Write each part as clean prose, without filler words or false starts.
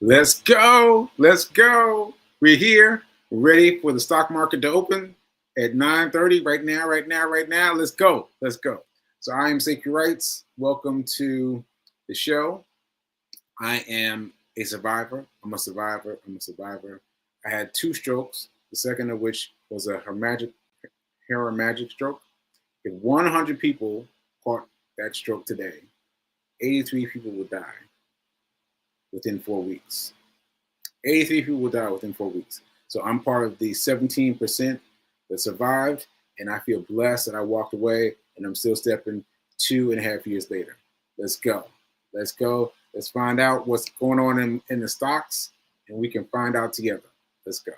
Let's go. Let's go. We're here, ready for the stock market to open at 9:30 right now, right now, right now. Let's go. Let's go. So I am Sekouwritesdotcom. Rights. Welcome to the show. I am a survivor. I'm a survivor. I'm a survivor. I had 2 strokes, the second of which was a hemorrhagic stroke. If 100 people caught that stroke today, 83 people would die within 4 weeks. 83 people will die within 4 weeks. So I'm part of the 17% that survived, and I feel blessed that I walked away, and I'm still stepping 2.5 years later. Let's go. Let's go. Let's find out what's going on in the stocks, and we can find out together. Let's go.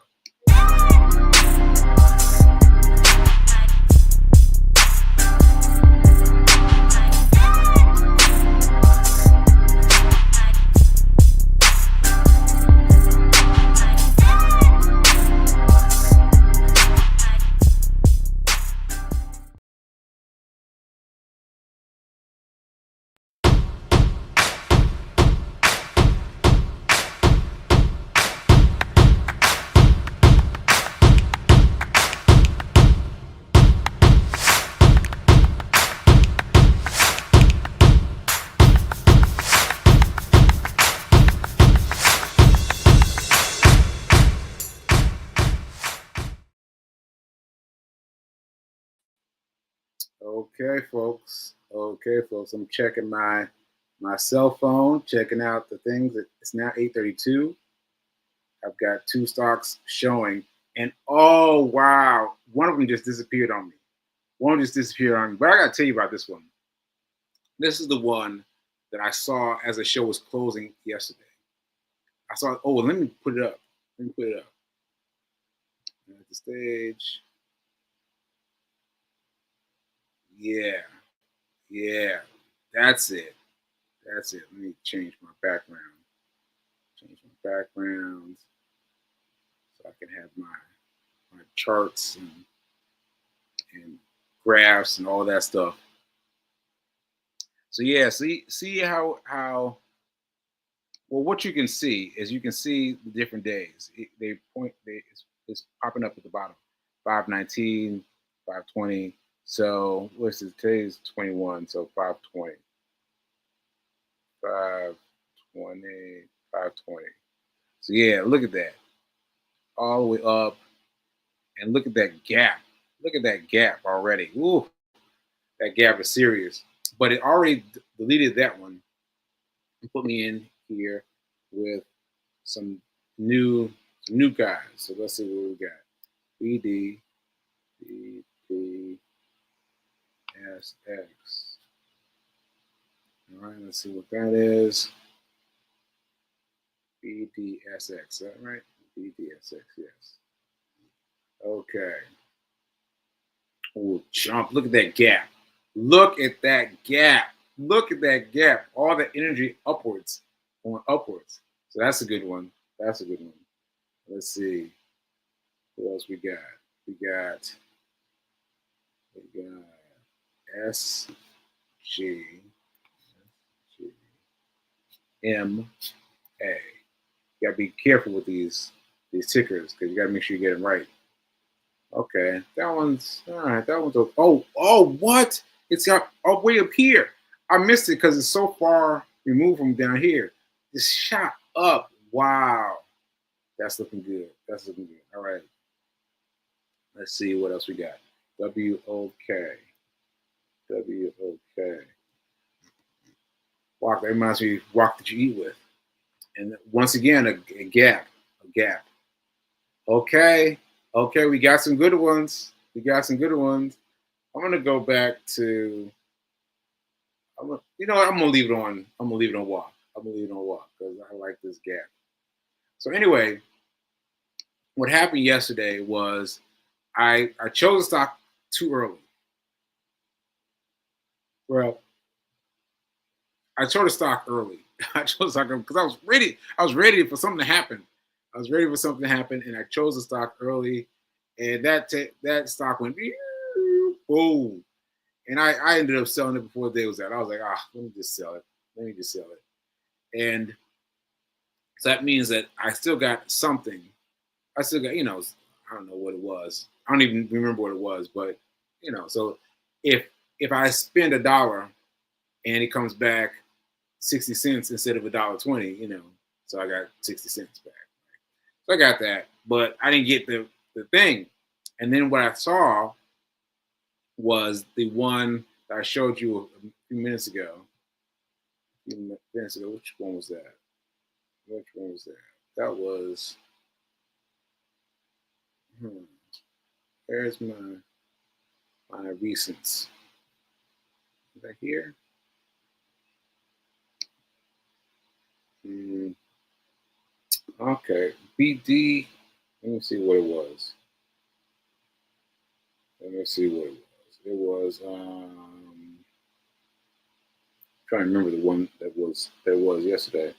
Okay, folks. Okay, folks. I'm checking my cell phone, checking out the things. It's now 8:32. I've got 2 stocks showing, and oh wow, one of them just disappeared on me. One just disappeared on me. But I gotta tell you about this one. This is the one that I saw as the show was closing yesterday. I saw. Oh, let me put it up. Let me put it up. At the stage. Yeah, yeah. That's it. That's it. Let me change my background. Change my background so I can have my charts and graphs and all that stuff. So yeah, see how well what you can see is you can see the different days. It's popping up at the bottom. 519, 520. So what's this? Today's 21, so 520. 520, 520. So yeah, look at that. All the way up. And look at that gap. Look at that gap already. Ooh, that gap is serious. But it already deleted that one and put me in here with some new guys. So let's see what we got. BD, BDSX. All right, let's see what that is. BDSX, is that right? BDSX, yes. Okay. Oh, jump. Look at that gap. Look at that gap. Look at that gap. All the energy upwards, going upwards. So that's a good one. That's a good one. Let's see. What else we got? We got SG, M A. You gotta be careful with these tickers because you gotta make sure you get them right. Okay, that one's all right. That one's okay. Oh, what? It's got way up here. I missed it because it's so far removed from down here. It's shot up. Wow, that's looking good. That's looking good. All right. Let's see what else we got. WOK. WOK. Walk. That reminds me of walk that you eat with. And once again, a gap. A gap. Okay. Okay, we got some good ones. We got some good ones. I'm gonna go back to. I'm gonna leave it on. I'm gonna leave it on walk. I'm gonna leave it on walk because I like this gap. So anyway, what happened yesterday was I chose a stock too early. Well, I chose a stock early. I chose stock because I was ready. I was ready for something to happen. I was ready for something to happen, and I chose a stock early, and that stock went boom. And I ended up selling it before the day was out. I was like, let me just sell it. Let me just sell it. And So that means that I still got something. I still got, I don't know what it was. I don't even remember what it was, but so if I spend $1 and it comes back 60 cents instead of $1.20, so I got 60 cents back. So I got that, but I didn't get the thing. And then what I saw was the one that I showed you a few minutes ago. Which one was that? Which one was that? That was. Where's my recents? Is that here? Okay, BD. Let me see what it was. Let me see what it was. It was trying to remember the one that was yesterday.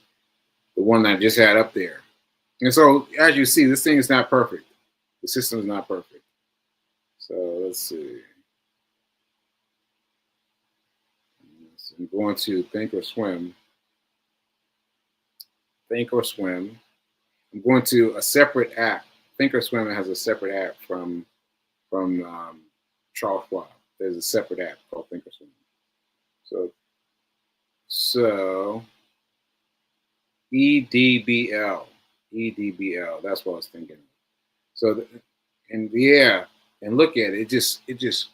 The one that I just had up there. And so as you see, this thing is not perfect. The system is not perfect. So let's see. So I'm going to Think or Swim. Think or Swim. I'm going to a separate app. Think or Swim has a separate app from Charles Schwab. There's a separate app called Think or Swim. So EDBL. That's what I was thinking. So and look at it. It just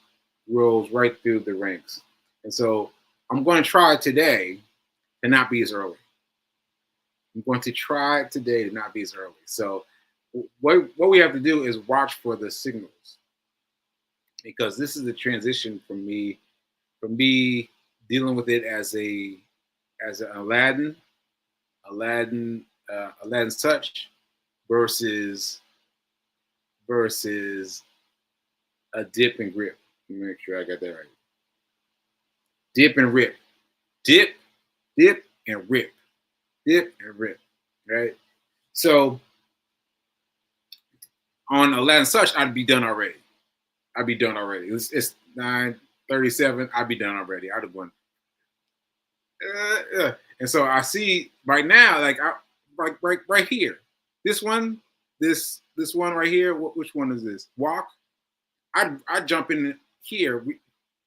rolls right through the ranks. And so I'm going to try today to not be as early. I'm going to try today to not be as early. So what we have to do is watch for the signals, because this is the transition from me dealing with it as an Aladdin's touch versus a dip and grip. Let me make sure I got that right. Dip and rip. Dip and rip. Dip and rip. Right? So on Aladdin's touch, I'd be done already. It's 9:37. I'd be done already. I'd have won. And so I see right now, like right here, this one right here. Which one is this? Walk. I'd jump in here.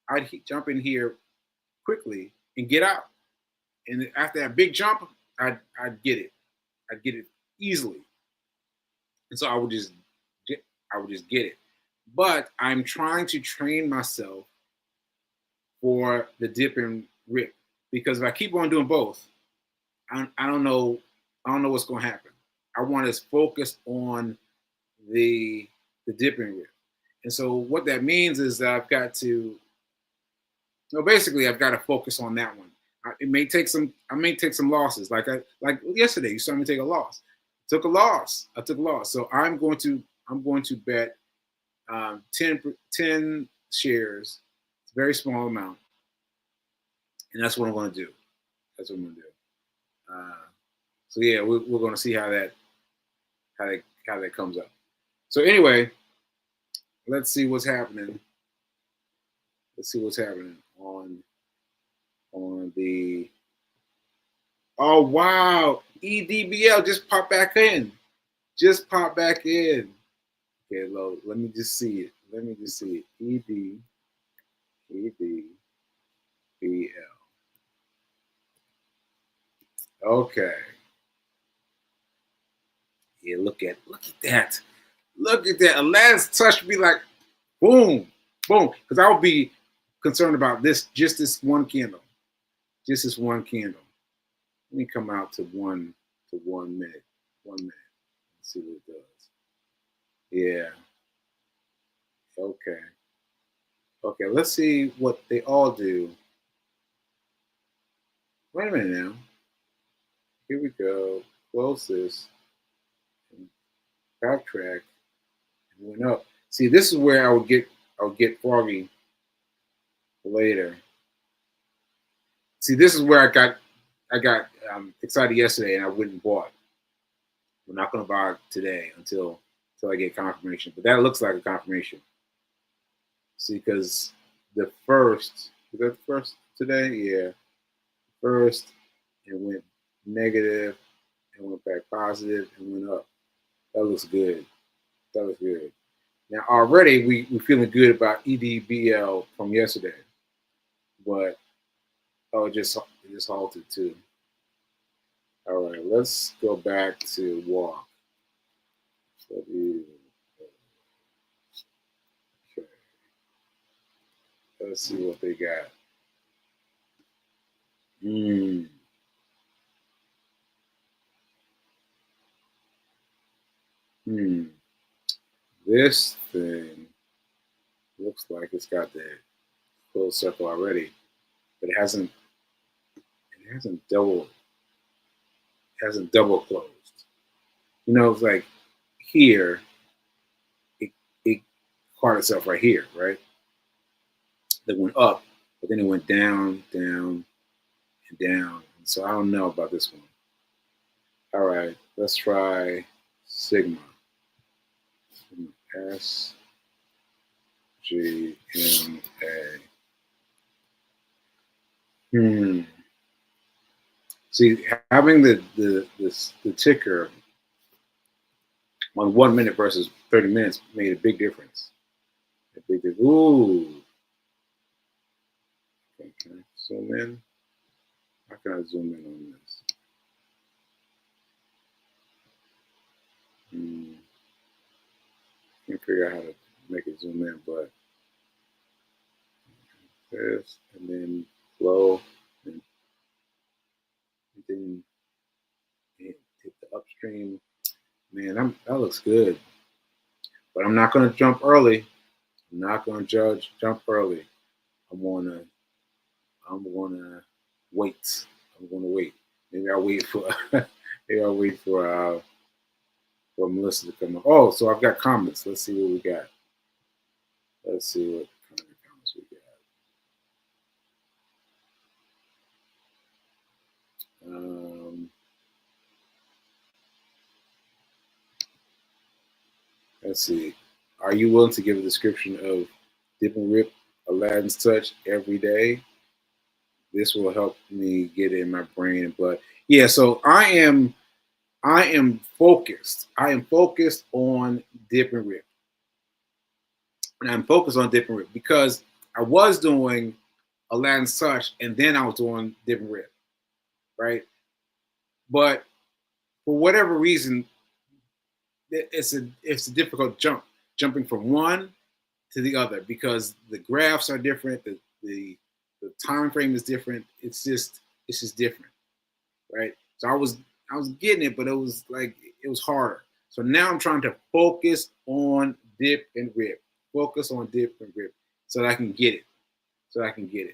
I'd jump in here quickly and get out. And after that big jump, I'd get it. I'd get it easily. And so I would just get it. But I'm trying to train myself for the dip and rip, because if I keep on doing both, I don't know what's going to happen. I want to focus on the dip and rip. And so what that means is that I've got to focus on that one. I may take some losses. Like yesterday, you saw me take a loss. I took a loss. So I'm going to bet 10 shares. It's a very small amount, and that's what I'm going to do. So yeah, we're going to see how that comes up. So anyway, let's see what's happening. On the. Oh wow, EDBL just popped back in. Okay, let me just see it. EDBL. Okay. Yeah, look at that. Aladdin's touch be like, boom, boom. Because I would be concerned about just this one candle. Let me come out to 1 minute. 1 minute. Let's see what it does. Yeah. Okay, let's see what they all do. Wait a minute now. Here we go. Close this. Backtrack. And went up. See, this is where I would get foggy later. See, this is where I got excited yesterday, and I went and bought. We're not going to buy it today until I get confirmation. But that looks like a confirmation. See, because the first, is that the first today? Yeah. First, it went negative, and went back positive and went up. That looks good. That looks good. Now already we're feeling good about EDBL from yesterday, but it just halted too. All right, let's go back to walk. Okay. Let's see what they got. This thing looks like it's got the closed circle already, but it hasn't double closed. You know, it's like here, it caught itself right here, right? It went up, but then it went down, down, and down. And so I don't know about this one. All right, let's try Sigma. S G M A. See, having the ticker on 1 minute versus 30 minutes made a big difference. Ooh. Okay, can I zoom in? How can I zoom in on this? Can't figure out how to make it zoom in, but this, and then flow, and then hit the upstream. Man, that looks good. But I'm not going to jump early. I'm not going to jump early. I'm gonna wait. I'm gonna wait. Maybe I'll wait for for Melissa to come up. Oh, so I've got comments. Let's see what we got. Let's see what kind of comments we got. Let's see. Are you willing to give a description of Dip and Rip Aladdin's Touch every day? This will help me get it in my brain. But yeah, so I am focused. I am focused on Dip and Rip. And I'm focused on Dip and Rip because I was doing Aladdin's Touch and then I was doing Dip and Rip, right? But for whatever reason, it's a difficult jumping from one to the other because the graphs are different, the time frame is different. It's just different, right? So I was getting it, but it was harder. So now I'm trying to focus on Dip and Rip. Focus on Dip and Rip so that I can get it. I can get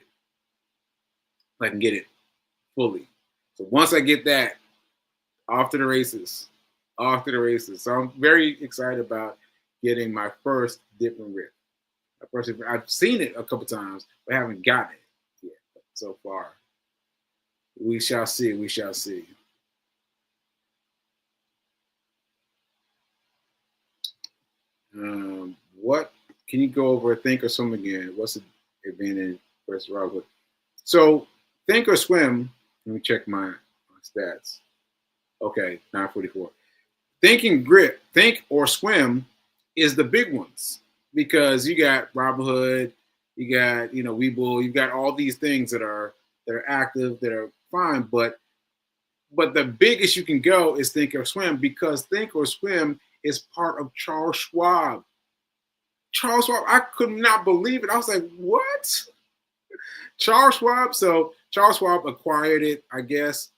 it fully. So once I get that, off to the races. So I'm very excited about getting my first Dip and Rip. I've seen it a couple times, but haven't gotten it yet so far. We shall see. What can you go over Think or Swim again? What's the advantage versus Robert? So Think or Swim. Let me check my stats. Okay, 944. Think or Swim is the big ones because you got Robinhood, you got Webull, you got all these things that are active, that are fine, but the biggest you can go is Think or Swim because Think or Swim is part of Charles Schwab. Charles Schwab, I could not believe it. I was like, what? Charles Schwab. So Charles Schwab acquired it, I guess,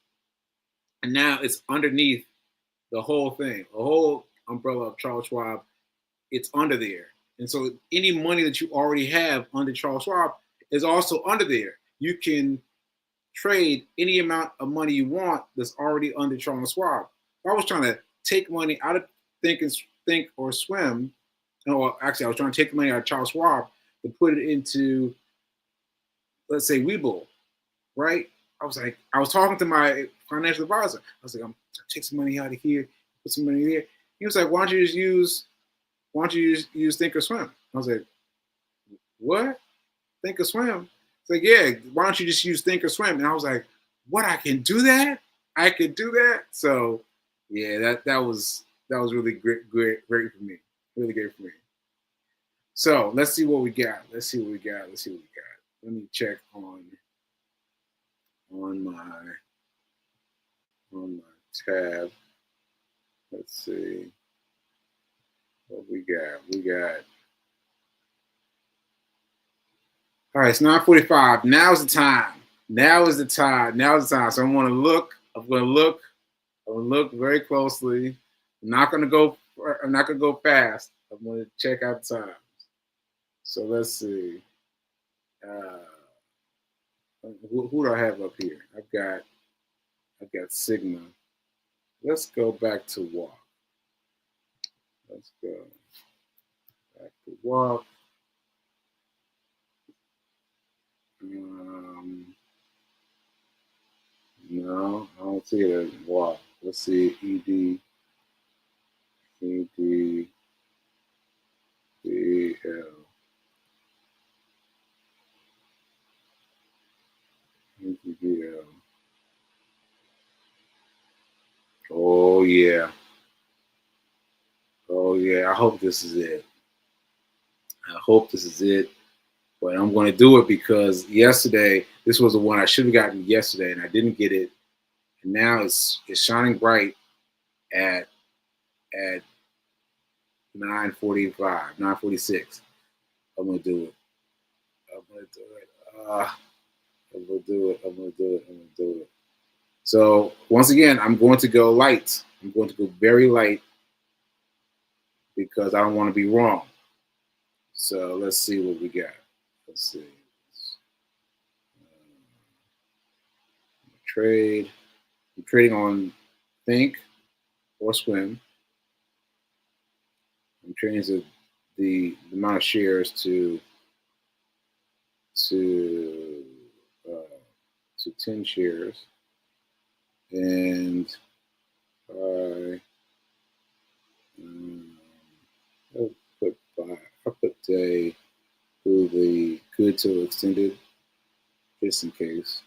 and now it's underneath the whole thing, the whole umbrella of Charles Schwab. It's under there. And so any money that you already have under Charles Schwab is also under there. You can trade any amount of money you want that's already under Charles Schwab. I was trying to take money out of Think or Swim. No, actually, I was trying to take the money out of Charles Schwab to put it into, let's say, Webull, right? I was talking to my financial advisor. I was like, I'm gonna take some money out of here, put some money there. He was like, why don't you just use Think or Swim? I was like, what? Think or Swim? It's like, yeah, why don't you just use Think or Swim? And I was like, what? I can do that? I could do that? So Yeah, that was really great for me. Really great for me. So let's see what we got. Let's see what we got. Let me check on my tab. Let's see what we got. All right, it's 9:45. Now's the time. So I'm gonna look very closely. I'm not gonna go fast. I'm gonna check out the times. So let's see. Who do I have up here? I've got Sigma. Let's go back to walk. Let's go back to walk. No, I don't see it as walk. Let's see. ED. BL. BL. Oh yeah. I hope this is it. But I'm going to do it because yesterday, this was the one I should have gotten yesterday, and I didn't get it. And now it's shining bright at 9:45, 9:46. I'm going to do it. I'm going to do it. So once again, I'm going to go light. I'm going to go very light because I don't want to be wrong. So let's see what we got. Let's see. Trade. I'm trading on Think or Swim. I'm changing the amount of shares to 10 shares, and I'll put day through the good till extended, just in case.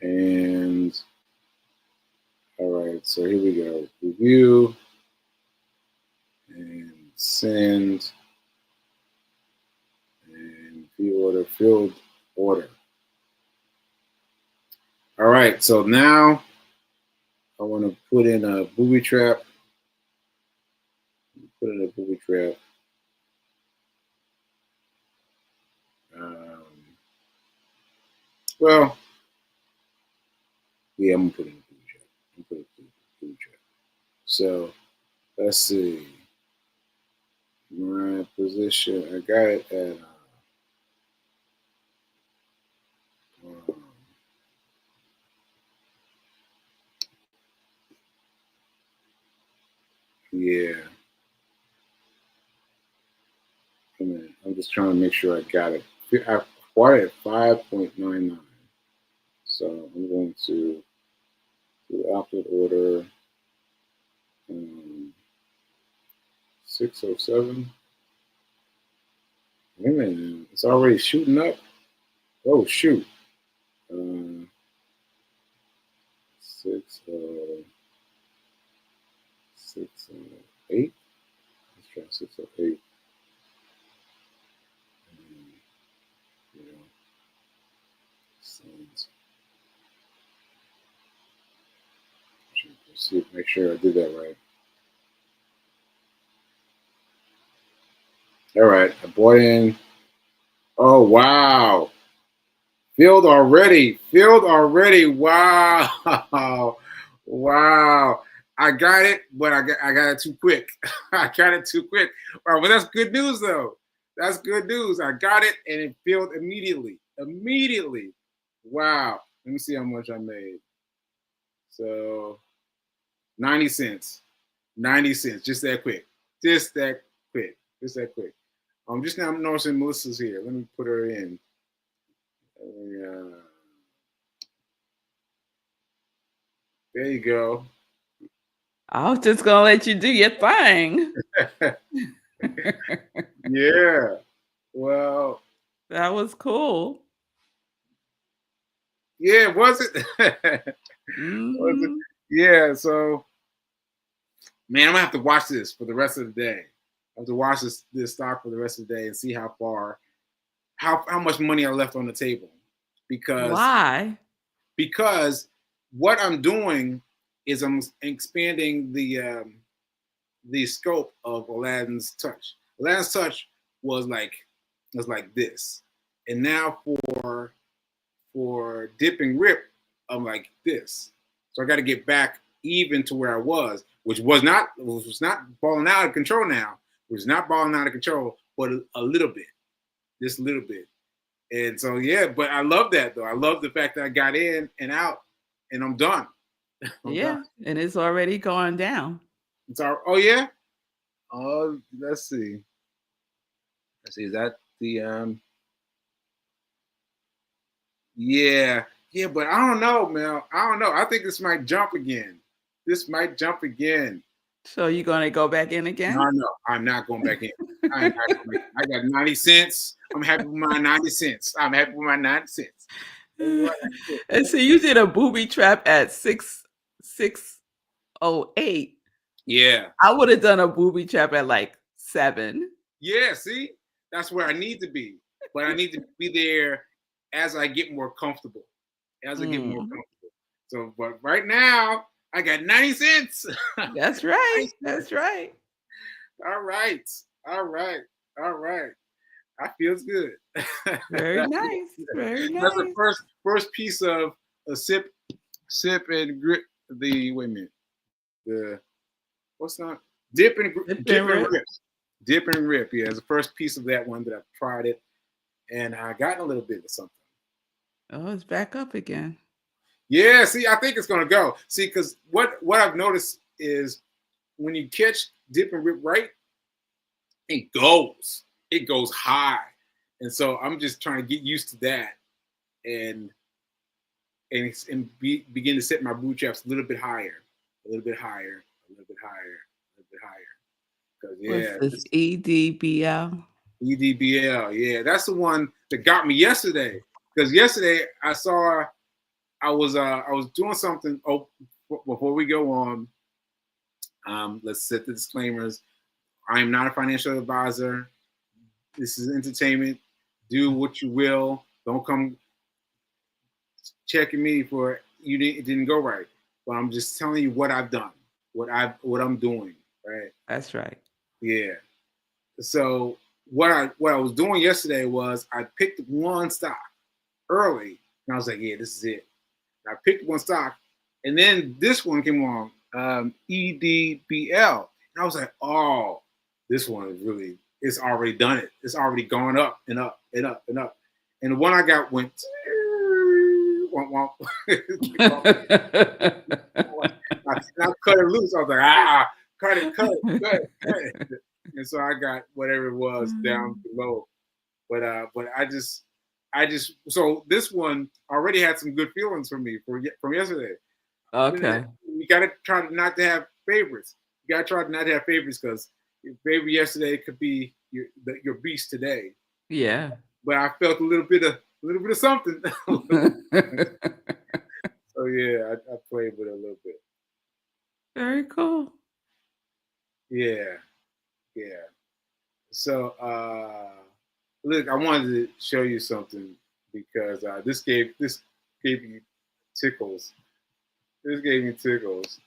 And all right, so here we go. Review and send and view order, field order. All right, so now I want to put in a booby trap. Well, yeah, I'm gonna put in a booby trap. So let's see. My position, I got it at yeah. I'm just trying to make sure I got it. I acquired at 5.99. So I'm going to do output order 607. Wait a minute, it's already shooting up. Oh shoot. 608. Let's try 608. See, make sure I did that right. All right, I bought in. Oh wow, filled already. Wow, wow. I got it, but I got it too quick. All right, but that's good news though. That's good news. I got it and it filled immediately. Wow. Let me see how much I made. So 90 cents. 90 cents. Just that quick. Just that quick. Just now I'm noticing Melissa's here. Let me put her in. There you go. I was just gonna let you do your thing. Yeah. Well, that was cool. Yeah, was it? Was it? Yeah. So Man, I'm gonna have to watch this for the rest of the day. I have to watch this stock for the rest of the day and see how much money I left on the table. Why? Because what I'm doing is I'm expanding the scope of Aladdin's Touch. Aladdin's Touch was like this, and now for dip and rip, I'm like this. So I got to get back even to where I was, which was not balling out of control now. Which is not balling out of control, but a little bit, just a little bit. And so yeah, but I love that though. I love the fact that I got in and out, and I'm done. I'm done. And it's already gone down. It's all. Oh yeah. Oh, let's see. Let's see. Is that the Yeah, yeah, but I don't know, Mel. I don't know. I think this might jump again. This might jump again. So you're gonna go back in again? No, I'm not going back in. I got 90 cents. I'm happy with my 90 cents. I'm happy with my 90 cents. And so you did a booby trap at 608. Yeah. I would have done a booby trap at like 7. Yeah, see? That's where I need to be. But I need to be there as I get more comfortable. So, but right now, I got 90 cents. That's right. That's right. All right. That feels good. Very nice. Very nice. That's the first piece of a sip and grip. Wait a minute. Dip and rip. Dip and rip. Yeah, it's the first piece of that one that I've tried it, and I got a little bit of something. Oh, it's back up again. Yeah, see, I think it's gonna go. See, because what I've noticed is when you catch dip and rip right, it goes high, and so I'm just trying to get used to that, and begin to set my boot traps a little bit higher. Because what's this EDBL? EDBL, yeah, that's the one that got me yesterday. Because yesterday I was doing something. Oh, before we go on, let's set the disclaimers. I am not a financial advisor. This is entertainment. Do what you will. Don't come checking me for it didn't go right. But I'm just telling you what I've done, what I'm doing. Right. That's right. Yeah. So what I was doing yesterday was I picked one stock early, and I was like, yeah, this is it. I picked one stock, and then this one came along, EDBL, and I was like, oh, this one is really, it's already done it. It's already gone up and up and up and up. And the one I got went, I cut it loose. I was like, cut it. And so I got whatever it was down below. But I just so this one already had some good feelings from me from yesterday. Okay. You gotta try not to have favorites. You gotta try not to have favorites because your favorite yesterday could be your beast today. Yeah. But I felt a little bit of something. So yeah, I played with it a little bit. Very cool. Yeah. So look, I wanted to show you something because this gave me tickles. This gave me tickles.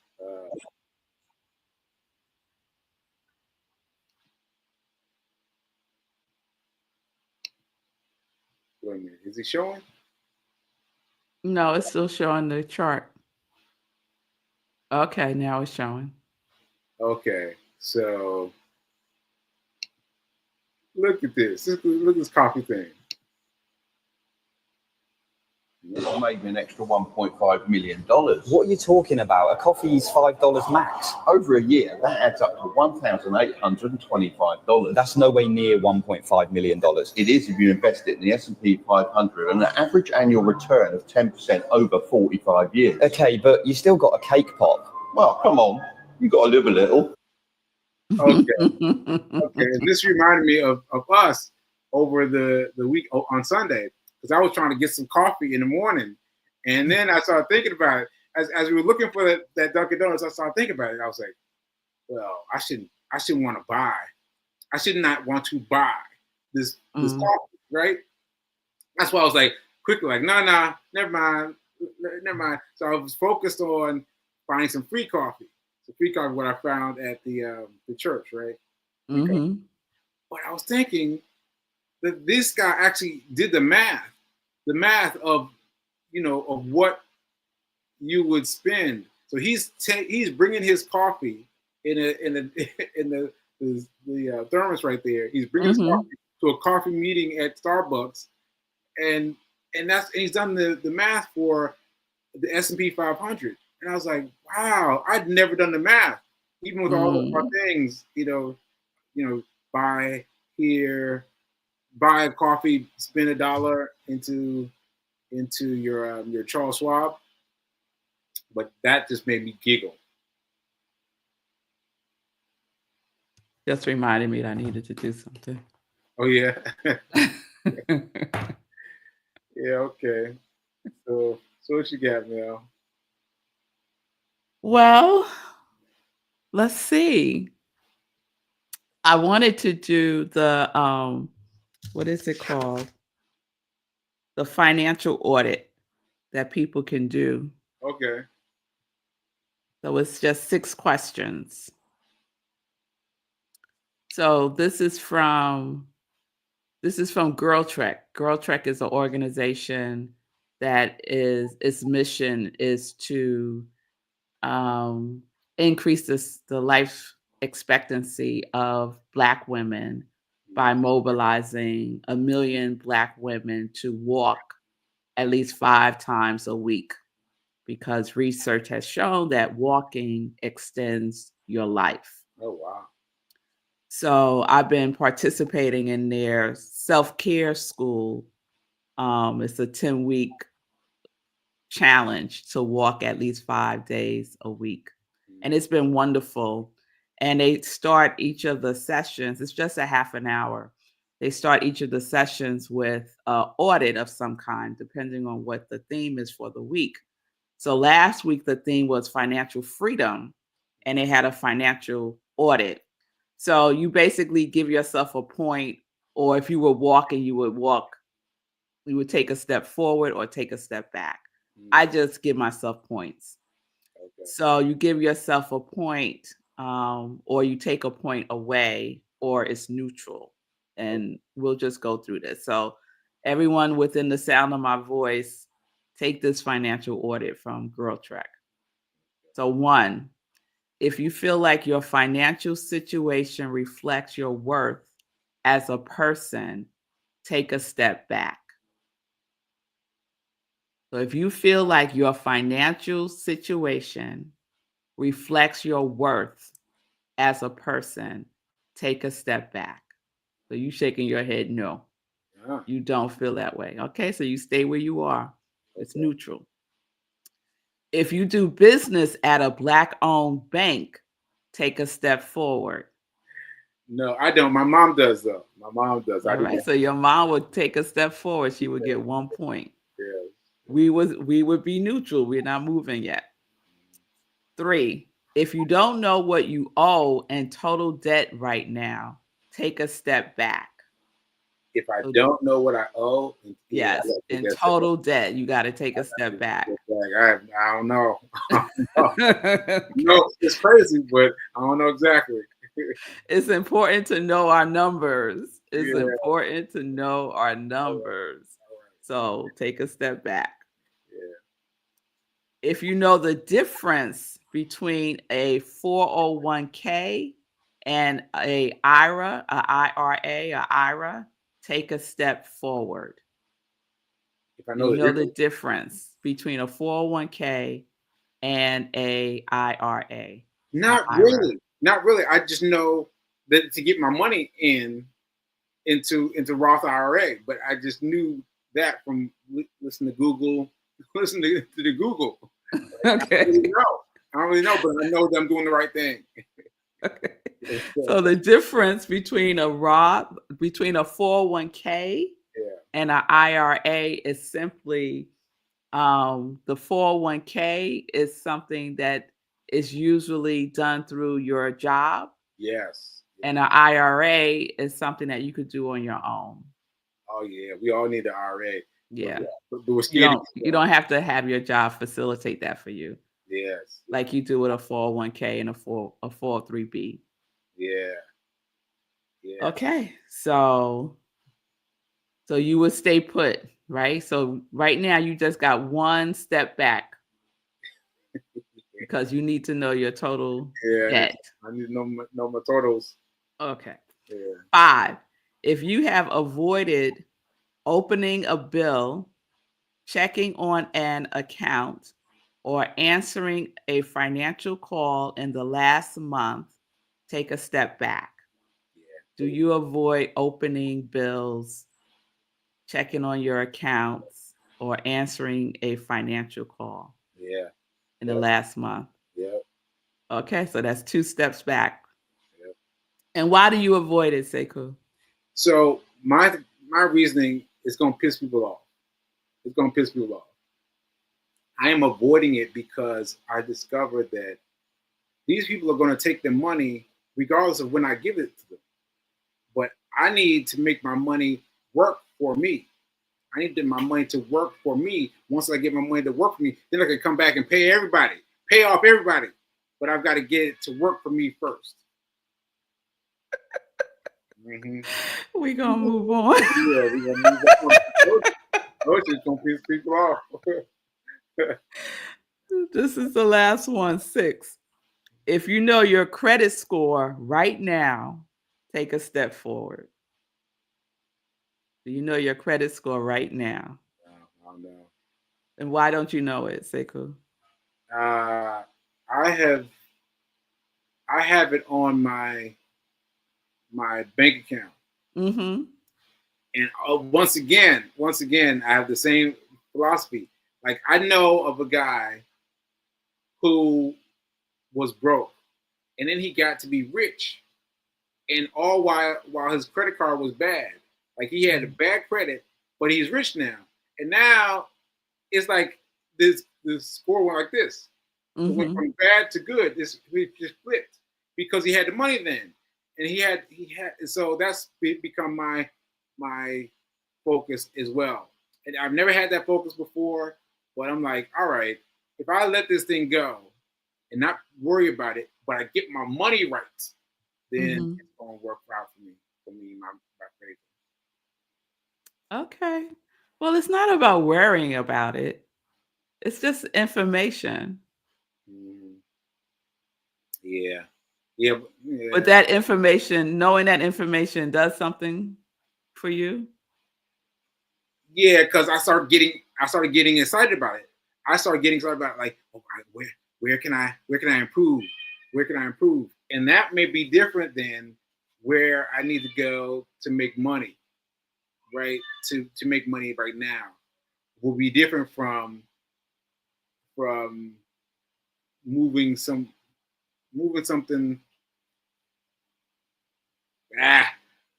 Wait a minute, is he showing? No, it's still showing the chart. Okay, now it's showing. Okay, so look at this. Look at this coffee thing. It's made me an extra $1.5 million. What are you talking about? A coffee is $5 max. Over a year, that adds up to $1,825. That's no way near $1.5 million. It is if you invest it in the S&P 500 and an average annual return of 10% over 45 years. Okay, but you still got a cake pop. Well, come on. You got to live a little. Okay. This reminded me of us over the week on Sunday. Because I was trying to get some coffee in the morning. And then I started thinking about it. As we were looking for that Dunkin' Donuts, I started thinking about it. I was like, well, I shouldn't want to buy. I should not want to buy this coffee, right? That's why I was like, quickly, like, nah, never mind. So I was focused on finding some free coffee. So free coffee, what I found at the church, right? But I was thinking that this guy actually did the math of, of what you would spend. So he's bringing his coffee in the thermos right there. He's bringing his coffee to a coffee meeting at Starbucks, and he's done the math for the S&P 500. And I was like, wow, I'd never done the math, even with all of our things, buy here, buy a coffee, spend $1 into your Charles Schwab. But that just made me giggle. Just reminded me that I needed to do something. Oh yeah. Yeah, okay. So what you got, Mel? Well, let's see. I wanted to do the what is it called? The financial audit that people can do. Okay. So it's just 6 questions. So this is from Girl Trek. Girl Trek is an organization that its mission is to increase the life expectancy of Black women by mobilizing 1 million Black women to walk at least 5 times a week, because research has shown that walking extends your life. Oh wow. So I've been participating in their self-care school. It's a 10-week challenge to walk at least 5 days a week. And it's been wonderful. And they start each of the sessions, it's just a half an hour. They start each of the sessions with an audit of some kind, depending on what the theme is for the week. So last week, the theme was financial freedom, and they had a financial audit. So you basically give yourself a point, or if you were walking, you would take a step forward or take a step back. I just give myself points. Okay. So you give yourself a point, or you take a point away, or it's neutral. And we'll just go through this. So everyone within the sound of my voice, take this financial audit from Girl Trek. So 1, if you feel like your financial situation reflects your worth as a person, take a step back. So if you feel like your financial situation reflects your worth as a person, take a step back. So you shaking your head, no. You don't feel that way. Okay, so you stay where you are. It's neutral. If you do business at a Black-owned bank, take a step forward. No, I don't. My mom does, though. My mom does. All right, so your mom would take a step forward. She would get 1 point. Yeah. We would be neutral. We're not moving yet. 3, if you don't know what you owe in total debt right now, take a step back. If I don't know what I owe, yes, in total debt, you got to take a step back. I don't know. No, it's crazy, but I don't know exactly. It's important to know our numbers. It's important to know our numbers. So take a step back. Yeah. If you know the difference between a 401k and a IRA, take a step forward. If I know the difference between a 401k and a IRA. Not really. I just know that to get my money into Roth IRA, but I just knew that from listening to Google, listening to the Google. Okay. I don't really know, but I know that I'm doing the right thing. Okay. So the difference between a 401k and an IRA is simply the 401k is something that is usually done through your job, Yes. and an IRA is something that you could do on your own. Oh yeah, we all need the IRA. Yeah. But we're You scared. don't have to have your job facilitate that for you, Yes. like you do with a 401k and a 403b. Yeah. Yeah. Okay, so you would stay put, right? So right now you just got one step back because you need to know your total Yeah. debt. I need to know my totals. Okay. Yeah. 5, if you have avoided opening a bill, checking on an account, or answering a financial call in the last month, take a step back. Yeah. Do you avoid opening bills, checking on your accounts, or answering a financial call Yeah. in the last month? Yeah. Okay, so that's 2 steps back. Yep. And why do you avoid it, Sekou? So my reasoning is gonna piss people off. It's gonna piss people off. I am avoiding it because I discovered that these people are going to take their money regardless of when I give it to them. But I need to make my money work for me. I need my money to work for me. Once I get my money to work for me, then I can come back and pay everybody, pay off everybody. But I've got to get it to work for me first. Mm-hmm. We're going to move on. Yeah, we're going to move on. Those just going to piss people off. This is the last one, 6. If you know your credit score right now, take a step forward. Do you know your credit score right now? I don't know. And why don't you know it, Sekou? I have it on my bank account. Mm-hmm. And once again, I have the same philosophy. Like, I know of a guy who was broke, and then he got to be rich, and all while his credit card was bad. Like, he had a bad credit, but he's rich now, and now it's like this score went like this. It went from bad to good. This just flipped because he had the money then, and he had. So that's become my focus as well. And I've never had that focus before, but I'm like, all right, if I let this thing go and not worry about it, but I get my money right, then it's going to work out for me, my credit. Okay. Well, it's not about worrying about it. It's just information. Mm-hmm. Yeah. But that information, knowing that information does something for you. Yeah, because I started getting excited about it. I started getting excited about it, like, oh, where can I improve? Where can I improve? And that may be different than where I need to go to make money, right? To make money right now will be different from moving something.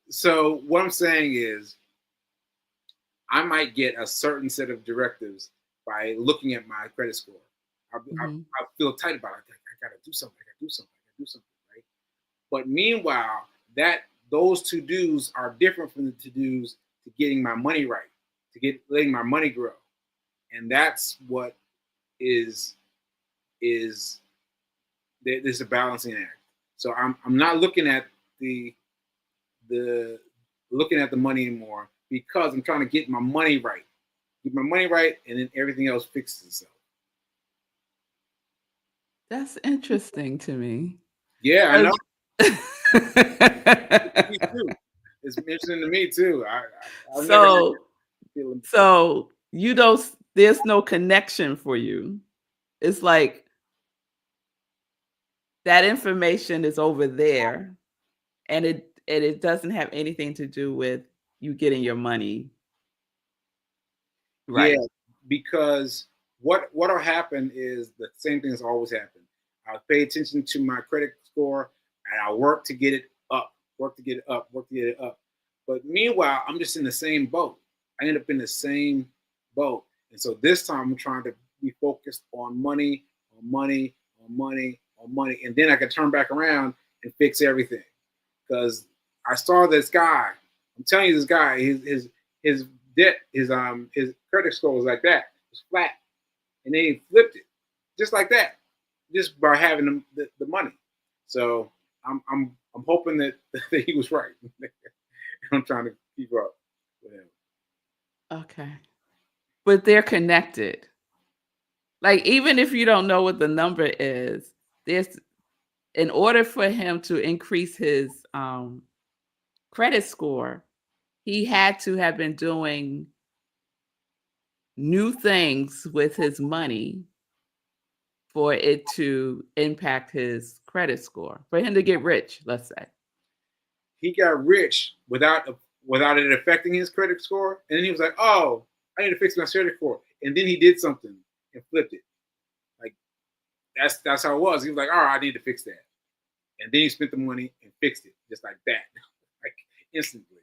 So what I'm saying is, I might get a certain set of directives by looking at my credit score. I feel tight about it. I gotta do something. Right? But meanwhile, those to dos are different from the to dos to getting my money right, to letting my money grow, and that's what is there's a balancing act. So I'm not looking at the money anymore because I'm trying to get my money right. Get my money right, and then everything else fixes itself. That's interesting to me. Yeah, I know. Me too. It's interesting to me too. So you don't. There's no connection for you. It's like that information is over there, and it doesn't have anything to do with you getting your money right. Yeah, because what'll happen is the same thing that's always happened. I'll pay attention to my credit score and I'll work to get it up. But meanwhile, I'm just in the same boat. I end up in the same boat. And so this time I'm trying to be focused on money, on money, and then I could turn back around and fix everything. Because I saw this guy. I'm telling you, this guy, his debt, his credit score was like that. It was flat, and then he flipped it just like that, just by having the money. So I'm hoping that he was right. I'm trying to keep up with him. Okay. But they're connected. Like, even if you don't know what the number is, there's, in order for him to increase his credit score, he had to have been doing new things with his money for it to impact his credit score, for him to get rich, let's say. He got rich without it affecting his credit score, and then he was like, "Oh, I need to fix my credit score," and then he did something and flipped it. Like that's how it was. He was like, "All right, I need to fix that," and then he spent the money and fixed it just like that, like instantly.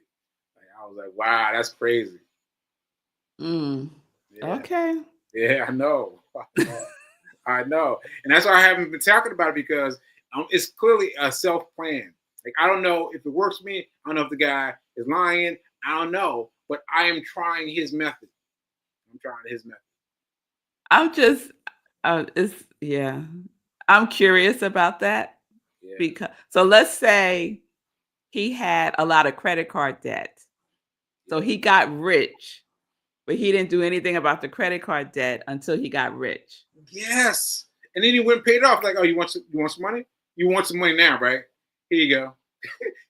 Like, I was like, "Wow, that's crazy." Yeah. Okay. Yeah, I know. I know, and that's why I haven't been talking about it, because it's clearly a self-plan. Like, I don't know if it works for me. I don't know if the guy is lying. I don't know, but I am trying his method. I'm just, I'm curious about that. Yeah. Because, so let's say he had a lot of credit card debt. So he got rich, but he didn't do anything about the credit card debt until he got rich. Yes. And then he went and paid it off. Like, "Oh, you want some money? You want some money now, right? Here you go.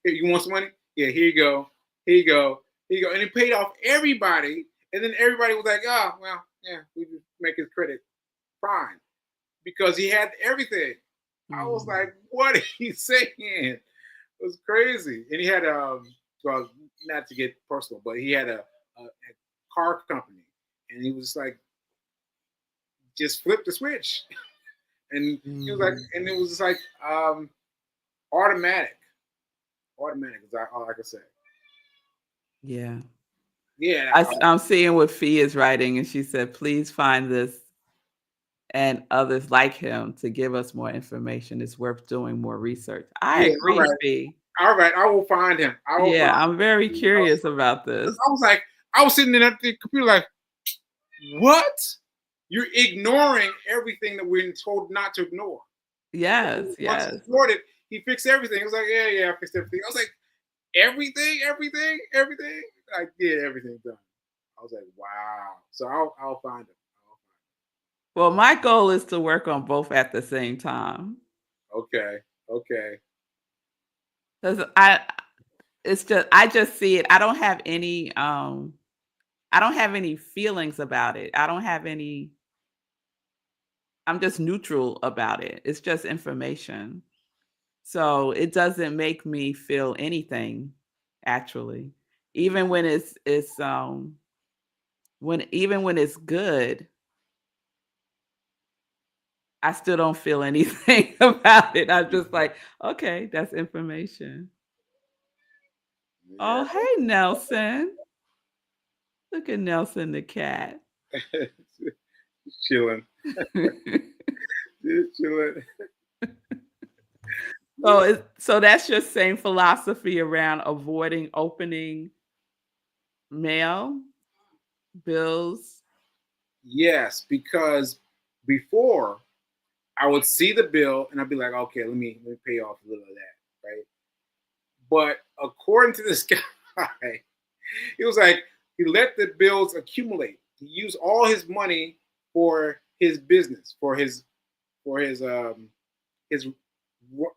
You want some money? Yeah, here you go. Here you go. Here you go." And he paid off everybody. And then everybody was like, "Oh, well, yeah, we just make his credit fine," because he had everything. I was like, "What are you saying?" It was crazy. And he had well, not to get personal, but he had a car company, and he was like, just flipped the switch. And he was like, and it was just like automatic is all I can say. Yeah. Yeah. I'm seeing what Fee is writing, and she said, "Please find this and others like him to give us more information. It's worth doing more research." I agree, all right. Fee. All right, I will find him. I'm very curious about this. I was sitting in at the computer like, what? You're ignoring everything that we're told not to ignore. Yes. Once he ignored it, he fixed everything. I was like, yeah, I fixed everything. I was like, everything? I did everything done. I was like, wow. So I'll find him. Well, my goal is to work on both at the same time. Okay. Because I just see it. I don't have any feelings about it. I'm just neutral about it. It's just information. So it doesn't make me feel anything, actually. Even when it's when it's good, I still don't feel anything about it. I'm just like, okay, that's information. Yeah. Oh, hey, Nelson. Look at Nelson the cat. Chilling. Chilling. So that's your same philosophy around avoiding opening mail, bills? Yes, because before I would see the bill and I'd be like, okay, let me pay off a little of that, right? But according to this guy, he was like, he let the bills accumulate. He used all his money for his business, for his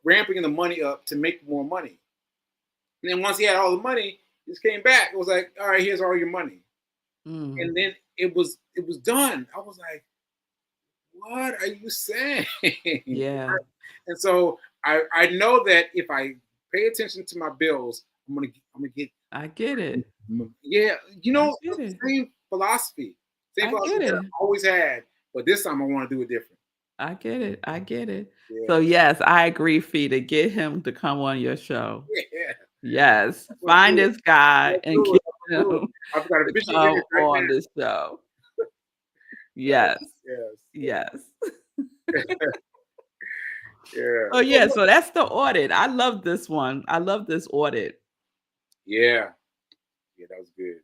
ramping the money up to make more money. And then once he had all the money, he just came back. It was like, all right, here's all your money. And then it was done. I was like, what are you saying? Yeah. And so I know that if I pay attention to my bills, I'm gonna get. I get it. Yeah, same philosophy. Same philosophy that I've always had, but this time I want to do it different. I get it. Yeah. So yes, I agree, Fee, to get him to come on your show. Yeah. Yes. Find this guy and get him I've got a to vision come right on now. this show. Yes. Yes. Yeah. Oh yeah, so that's the audit. I love this one. I love this audit. Yeah. Yeah, that was good.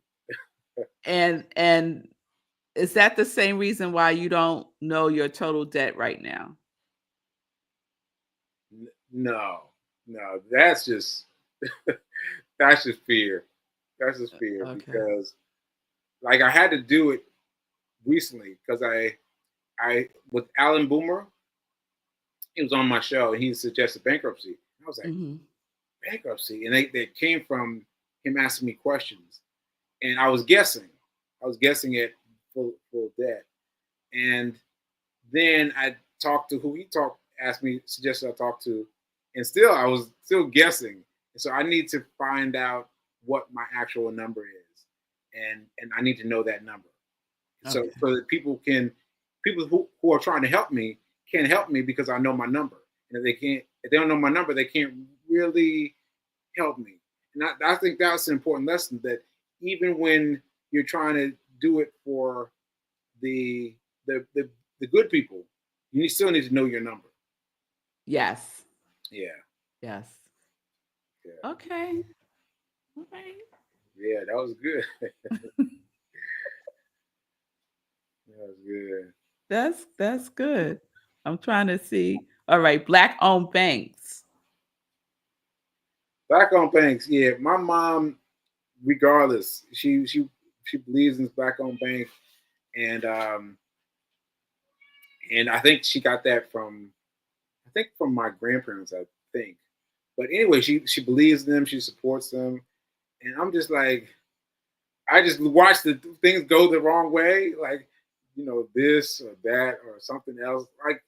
And is that the same reason why you don't know your total debt right now? No, that's just that's just fear. That's just fear Okay. because like I had to do it recently because I with Alan Boomer, he was on my show and he suggested bankruptcy. I was like, Mm-hmm. bankruptcy? And they came from him asking me questions. And I was guessing. I was guessing at full debt. And then I talked to who he asked me, suggested I talk to, and still I was still guessing. And so I need to find out what my actual number is, and I need to know that number, so Okay. so that people who are trying to help me can help me because I know my number. And if they don't know my number, they can't really help me. And I think that's an important lesson, that even when you're trying to do it for the the good people, you still need to know your number. Yes. Yeah. Yes. Yeah. Okay. All right. Yeah, that was good. That was good. That's good. I'm trying to see. All right, Black-owned banks. Black owned banks. Yeah, my mom, regardless, she believes in this black owned bank, and I think she got that from my grandparents, I think. But anyway, she believes in them, she supports them, and I'm just like, I just watch the things go the wrong way, like this or that or something else. Like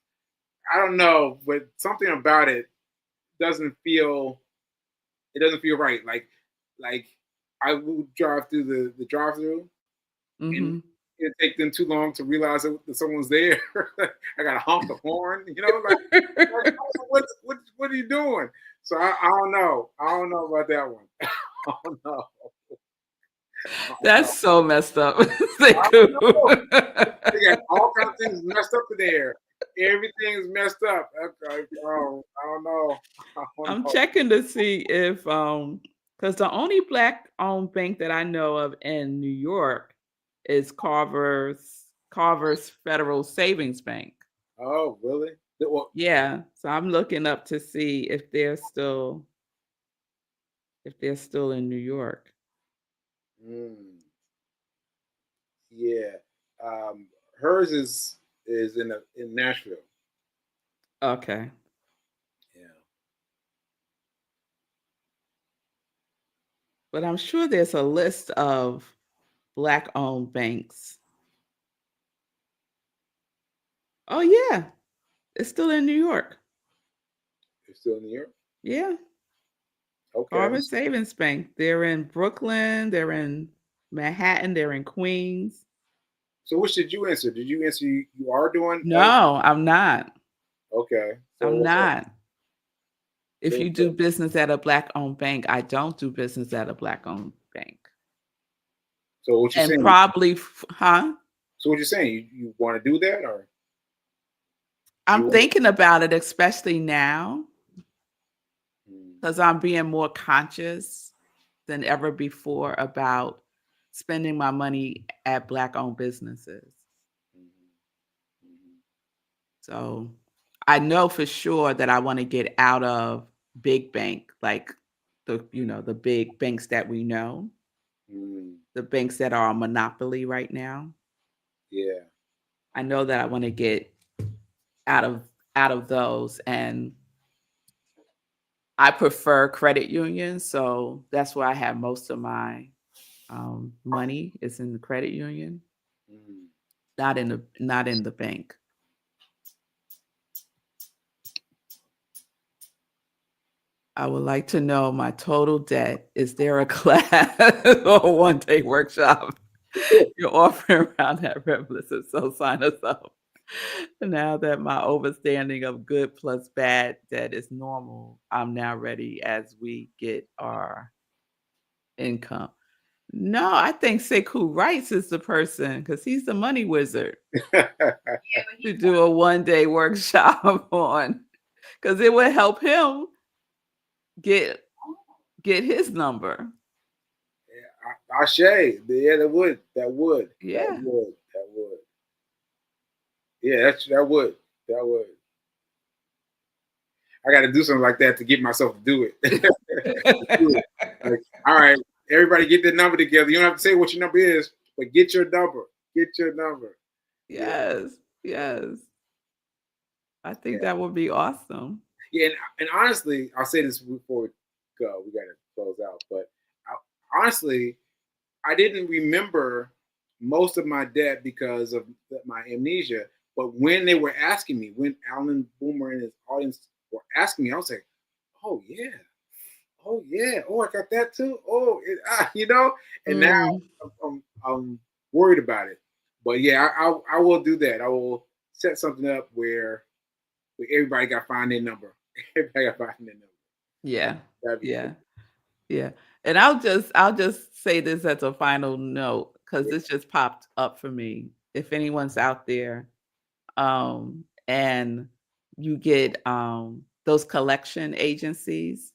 I don't know, but something about it doesn't feel right. Like I will drive through the drive through and Mm-hmm. it take them too long to realize that someone's there. I got to honk the horn, like what are you doing? So I don't know. I don't know about that one. I don't know. That's so messed up. I don't know. They got all kinds of things messed up in there. Everything's messed up. Okay. Oh, I don't know. I don't I'm know. checking to see if because the only black-owned bank that I know of in New York is Carver's Federal Savings Bank. Oh, really? Well, Yeah, so I'm looking up to see if they're still in New York. mm, yeah. Hers is in Nashville. Okay. Yeah. But I'm sure there's a list of black-owned banks. Oh yeah, it's still in New York. It's still in New York. Yeah, Okay. Carver Savings Bank. They're in Brooklyn. They're in Manhattan. They're in Queens. So which did you answer? Did you answer you are doing? No, I'm not. Okay. So I'm what's up? not. If So you what's do up? business at a black-owned bank, I don't do business at a black-owned bank. So what you're And saying? probably, huh? So what you're saying? You want to do that, or you I'm want? thinking about it, especially now, Mm, because I'm being more conscious than ever before about spending my money at black-owned businesses. mhm, mhm. So I know for sure that I want to get out of big bank, like the big banks that we know, Mm, the banks that are a monopoly right now. yeah. I know that I want to get out of those, and I prefer credit unions, so that's where I have most of my money is in the credit union, Mm. not in the bank. I would like to know my total debt. Is there a class or one-day workshop you're offering around that revolution? So sign us up. Now that my overstanding of good plus bad debt is normal, I'm now ready as we get our income. No, I think Sekou Writes is the person because he's the money wizard to do a one-day workshop on because it would help him get his number. Yeah, Ashe. Yeah, that would. Yeah. That would. Yeah, that would. I got to do something like that to get myself to do it. Like, all right, everybody get the number together. You don't have to say what your number is, but get your number. Yes. I think that would be awesome. Yeah, and honestly, I'll say this before we go. We got to close out. But honestly, I didn't remember most of my debt because of my amnesia. But when they were asking me, when Alan Boomer and his audience were asking me, I was like, oh, yeah, oh, I got that too. Oh, and now I'm worried about it. But yeah, I will do that. I will set something up where everybody got to find their number. Yeah. Cool. Yeah. And I'll just say this as a final note, because this just popped up for me. If anyone's out there, and you get those collection agencies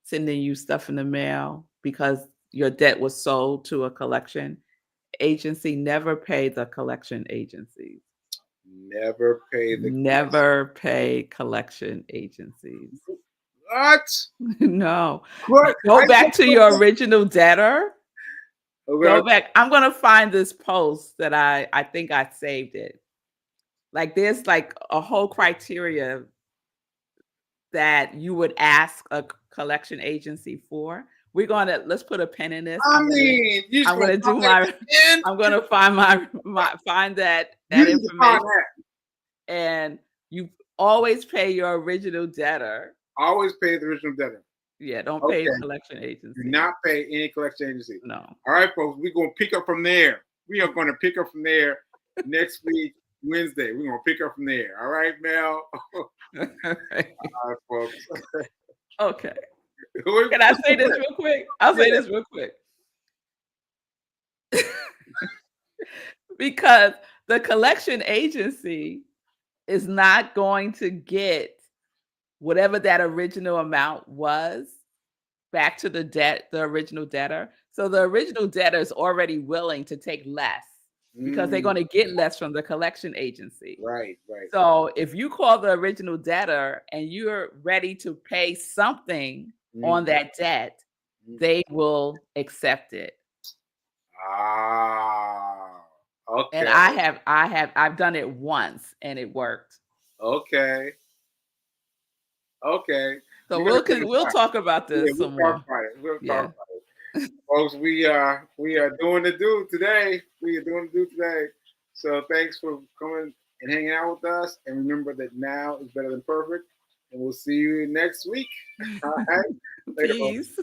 sending you stuff in the mail because your debt was sold to a collection agency, never pay the collection agencies. Never pay collection agencies. What? No. What? Go back to your original debtor. Okay. Go back. I'm going to find this post that I think I saved it. Like there's like a whole criteria that you would ask a collection agency for. Let's put a pin in this. I'm gonna find that information. And you always pay your original debtor. Always pay the original debtor. Yeah, don't pay collection agency. Do not pay any collection agency. No. All right, folks, we're gonna pick up from there. We are gonna pick up from there next week, Wednesday. We're gonna pick up from there. All right, Mel. All right, folks. Okay. Can I say this real quick? I'll say this real quick. Because the collection agency is not going to get whatever that original amount was back to the original debtor. So the original debtor is already willing to take less because they're going to get less from the collection agency. Right. So if you call the original debtor and you're ready to pay something on that debt, they will accept it. Okay. And I've done it once and it worked. Okay. So we'll talk about this some more. We'll talk about it. Folks, we are doing the do today. So thanks for coming and hanging out with us. And remember that now is better than perfect. And we'll see you next week. All right. Later, Peace.